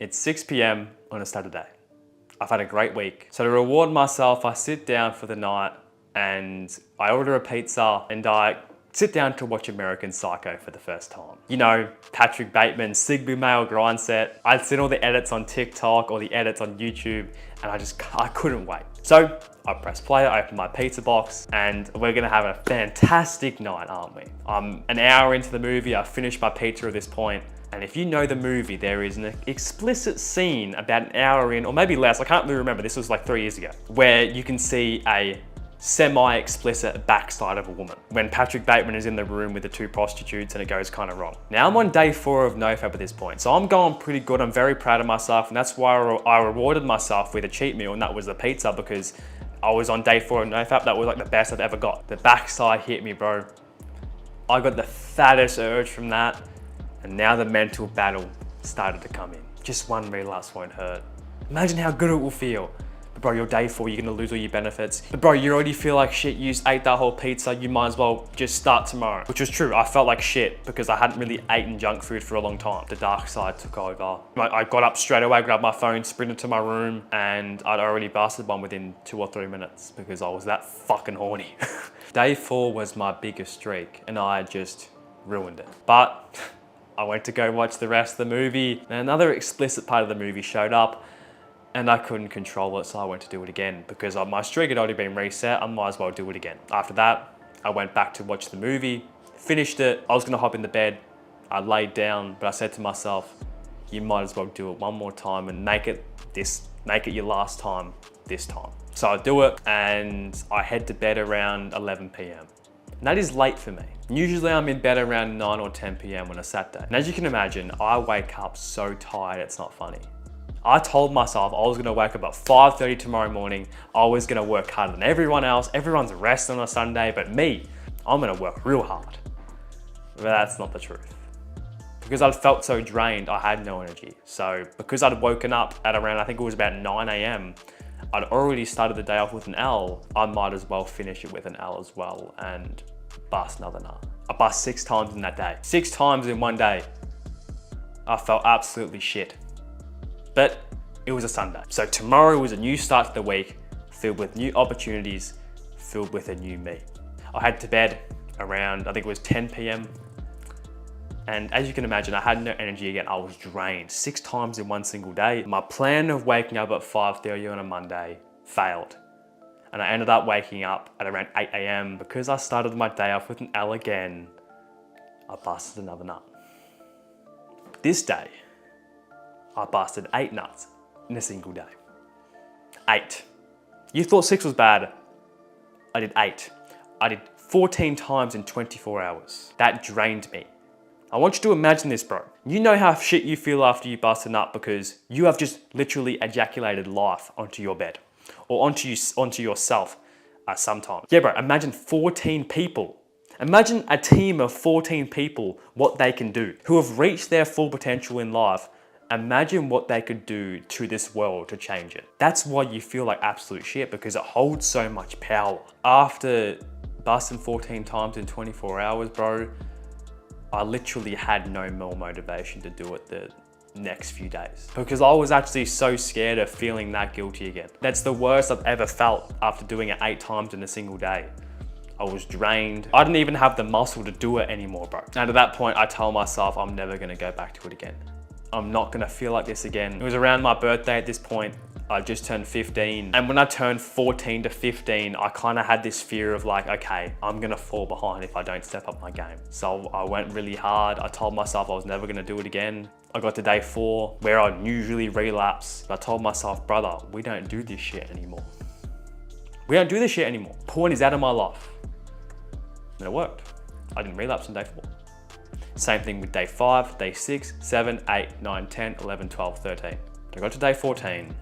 It's 6 p.m. on a Saturday. I've had a great week. So to reward myself, I sit down for the night and I order a pizza and I sit down to watch American Psycho for the first time. You know, Patrick Bateman's Sigma male grind set. I'd seen all the edits on TikTok or the edits on YouTube and I couldn't wait. So I press play, I open my pizza box and we're gonna have a fantastic night, aren't we? I'm an hour into the movie, I've finished my pizza at this point. And if you know the movie, there is an explicit scene about an hour in, or maybe less, I can't really remember, this was like 3 years ago, where you can see a semi-explicit backside of a woman when Patrick Bateman is in the room with the two prostitutes and it goes kind of wrong. Now I'm on day 4 of NoFap at this point, so I'm going pretty good. I'm very proud of myself, and that's why I rewarded myself with a cheat meal, and that was the pizza, because I was on day 4 of NoFap. That was like the best I've ever got. The backside hit me, bro. I got the fattest urge from that, and now the mental battle started to come in. Just one relapse won't hurt. Imagine how good it will feel. But bro, you're day 4, you're gonna lose all your benefits. But bro, you already feel like shit, you ate that whole pizza, you might as well just start tomorrow. Which was true, I felt like shit because I hadn't really eaten junk food for a long time. The dark side took over. I got up straight away, grabbed my phone, sprinted to my room, and I'd already busted one within 2 or 3 minutes because I was that fucking horny. Day 4 was my biggest streak and I just ruined it. But I went to go watch the rest of the movie and another explicit part of the movie showed up and I couldn't control it, so I went to do it again because my streak had already been reset. I might as well do it again. After that, I went back to watch the movie, finished it. I was gonna hop in the bed. I laid down, but I said to myself, you might as well do it one more time and make it your last time this time. So I do it and I head to bed around 11 p.m. And that is late for me. Usually I'm in bed around 9 or 10 p.m. on a Saturday. And as you can imagine, I wake up so tired, it's not funny. I told myself I was gonna wake up at 5:30 tomorrow morning. I was gonna work harder than everyone else. Everyone's resting on a Sunday, but me, I'm gonna work real hard. But that's not the truth. Because I felt so drained, I had no energy. So because I'd woken up at around, I think it was about 9 a.m., I'd already started the day off with an L. I might as well finish it with an L as well and bust another nut. I bust 6 times in that day. 6 times in one day. I felt absolutely shit. But it was a Sunday. So tomorrow was a new start to the week, filled with new opportunities, filled with a new me. I head to bed around, I think it was 10 p.m. And as you can imagine, I had no energy again. I was drained 6 times in one single day. My plan of waking up at 5:30 on a Monday failed. And I ended up waking up at around 8 a.m. Because I started my day off with an L again, I busted another nut. This day, I busted 8 nuts in a single day. 8. You thought 6 was bad. I did 8. I did 14 times in 24 hours. That drained me. I want you to imagine this, bro. You know how shit you feel after you bust a nut because you have just literally ejaculated life onto your bed or onto yourself sometimes. Yeah, bro, imagine 14 people. Imagine a team of 14 people, what they can do, who have reached their full potential in life. Imagine what they could do to this world to change it. That's why you feel like absolute shit, because it holds so much power. After busting 14 times in 24 hours, bro, I literally had no more motivation to do it the next few days because I was actually so scared of feeling that guilty again. That's the worst I've ever felt after doing it 8 times in a single day. I was drained. I didn't even have the muscle to do it anymore, bro. And at that point, I told myself I'm never gonna go back to it again. I'm not gonna feel like this again. It was around my birthday at this point. I just turned 15. And when I turned 14 to 15, I kind of had this fear of like, okay, I'm gonna fall behind if I don't step up my game. So I went really hard. I told myself I was never gonna do it again. I got to day 4 where I'd usually relapse. I told myself, brother, we don't do this shit anymore. We don't do this shit anymore. Porn is out of my life. And it worked. I didn't relapse on day 4. Same thing with day 5, day 6, 7, 8, 9, 10, 11, 12, 13. I got to day 14.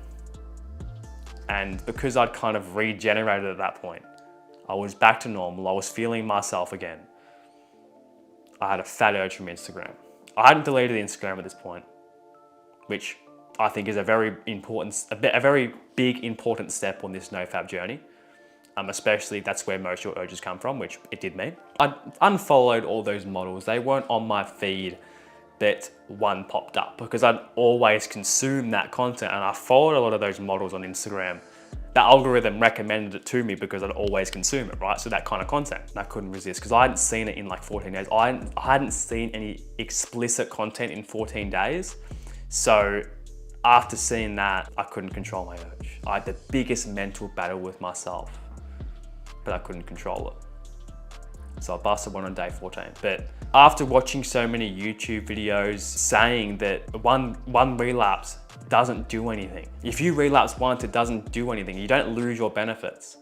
And because I'd kind of regenerated at that point, I was back to normal. I was feeling myself again. I had a fat urge from Instagram. I hadn't deleted Instagram at this point, which I think is a very big, important step on this NoFap journey. Especially if that's where most of your urges come from, which it did me. I unfollowed all those models. They weren't on my feed but one popped up because I'd always consumed that content, and I followed a lot of those models on Instagram. The algorithm recommended it to me because I'd always consume it, right? So that kind of content, and I couldn't resist because I hadn't seen it in like 14 days. I hadn't seen any explicit content in 14 days. So after seeing that, I couldn't control my urge. I had the biggest mental battle with myself, but I couldn't control it. So I busted one on day 14. But after watching so many YouTube videos saying that one relapse doesn't do anything. If you relapse once, it doesn't do anything. You don't lose your benefits.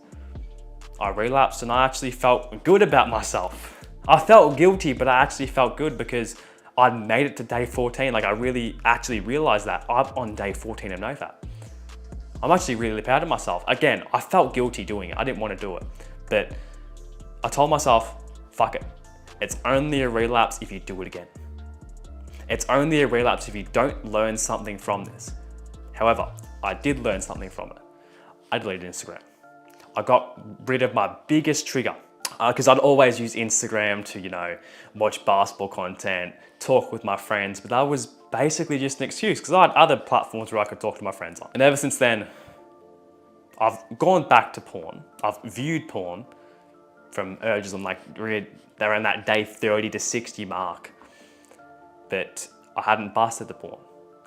I relapsed and I actually felt good about myself. I felt guilty, but I actually felt good because I'd made it to day 14. Like I really actually realized that I'm on day 14 of NoFap. I'm actually really proud of myself. Again, I felt guilty doing it. I didn't want to do it, but I told myself, fuck it. It's only a relapse if you do it again. It's only a relapse if you don't learn something from this. However, I did learn something from it. I deleted Instagram. I got rid of my biggest trigger because I'd always use Instagram to, you know, watch basketball content, talk with my friends, but that was basically just an excuse because I had other platforms where I could talk to my friends on. And ever since then, I've gone back to porn. I've viewed porn from urges on like, they're in that day 30 to 60 mark, but I hadn't busted the porn.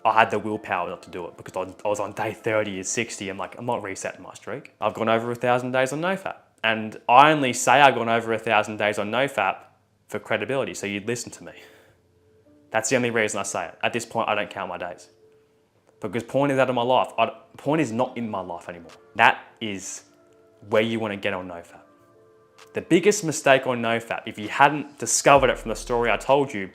I had the willpower not to do it because I was on day 30 or 60. I'm like, I'm not resetting my streak. I've gone over 1,000 days on NoFap. And I only say I've gone over 1,000 days on NoFap for credibility, so you'd listen to me. That's the only reason I say it. At this point, I don't count my days. Because porn is out of my life. Porn is not in my life anymore. That is where you want to get on NoFap. The biggest mistake on NoFap, if you hadn't discovered it from the story I told you,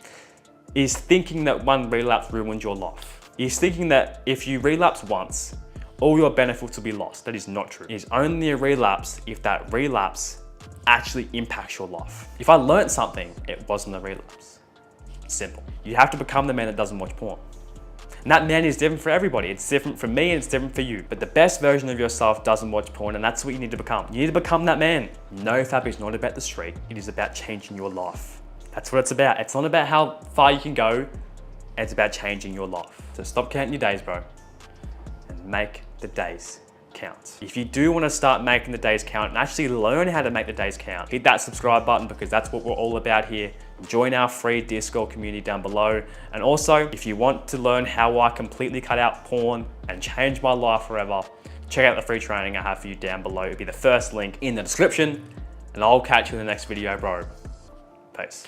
is thinking that one relapse ruins your life. Is thinking that if you relapse once, all your benefits will be lost. That is not true. It is only a relapse if that relapse actually impacts your life. If I learned something, it wasn't a relapse. Simple. You have to become the man that doesn't watch porn. And that man is different for everybody. It's different for me and it's different for you. But the best version of yourself doesn't watch porn, and that's what you need to become. You need to become that man. NoFap is not about the streak. It is about changing your life. That's what it's about. It's not about how far you can go. It's about changing your life. So stop counting your days, bro, and make the days count. If you do want to start making the days count and actually learn how to make the days count, hit that subscribe button because that's what we're all about here. Join our free Discord community down below. And also, if you want to learn how I completely cut out porn and change my life forever, check out the free training I have for you down below. It'll be the first link in the description, and I'll catch you in the next video, bro. Peace.